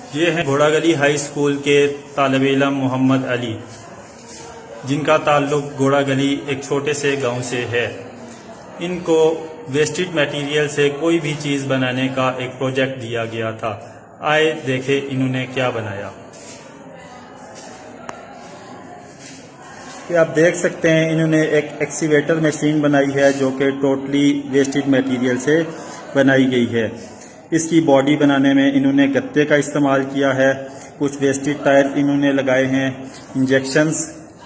ये हैं घोड़ागली high school के तालिब इल्म मोहम्मद अली, जिनका ताल्लुक घोड़ागली एक छोटे से गांव से है। इनको वेस्टेड मटेरियल से कोई भी चीज़ बनाने का एक प्रोजेक्ट दिया गया था। आए देखें इन्होंने क्या बनाया। ये आप देख सकते हैं, इन्होंने एक एक्सीवेटर मशीन बनाई है जो कि टोटली वेस्टेड मटेरियल से बनाई गई है। इसकी बॉडी बनाने में इन्होंने गत्ते का इस्तेमाल किया है। कुछ वेस्टेड टायर इन्होंने लगाए हैं, इंजेक्शंस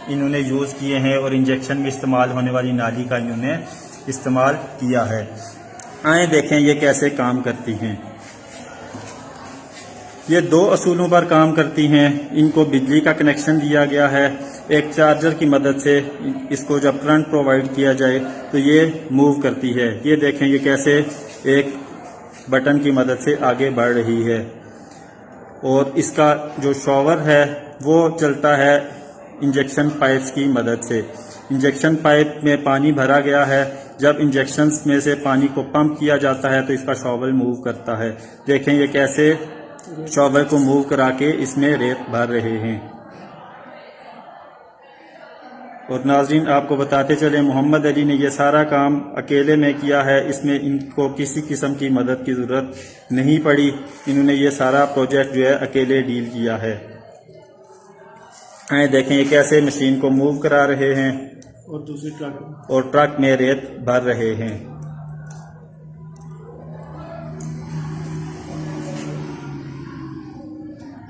इन्होंने यूज़ किए हैं और इंजेक्शन में इस्तेमाल होने वाली नाली का इन्होंने इस्तेमाल किया है। आए देखें ये कैसे काम करती हैं। ये 2 असूलों पर काम करती हैं। इनको बिजली का कनेक्शन दिया गया है। एक चार्जर की मदद से इसको जब करंट प्रोवाइड किया जाए तो ये मूव करती है। ये देखें ये कैसे एक बटन की मदद से आगे बढ़ रही है। और इसका जो शॉवर है वो चलता है इंजेक्शन पाइप्स की मदद से। इंजेक्शन पाइप में पानी भरा गया है। जब इंजेक्शंस में से पानी को पंप किया जाता है तो इसका शॉवर मूव करता है। देखें ये कैसे शॉवर को मूव करा के इसमें रेत भर रहे हैं। और नाजरीन आपको बताते चले, मोहम्मद अली ने यह सारा काम अकेले में किया है। इसमें इनको किसी किस्म की मदद की ज़रूरत नहीं पड़ी। इन्होंने ये सारा प्रोजेक्ट जो है अकेले डील किया है। आए देखें ये कैसे मशीन को मूव करा रहे हैं और दूसरी ट्रक में रेत भर रहे हैं।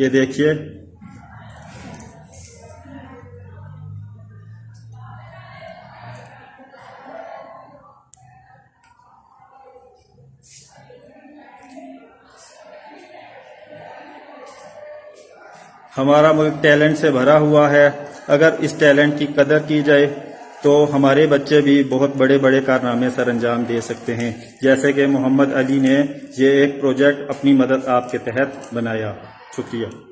ये देखिए हमारा मुल्क टैलेंट से भरा हुआ है। अगर इस टैलेंट की कदर की जाए तो हमारे बच्चे भी बहुत बड़े बड़े कारनामे सर अंजाम दे सकते हैं। जैसे कि मोहम्मद अली ने ये एक प्रोजेक्ट अपनी मदद आपके तहत बनाया। शुक्रिया।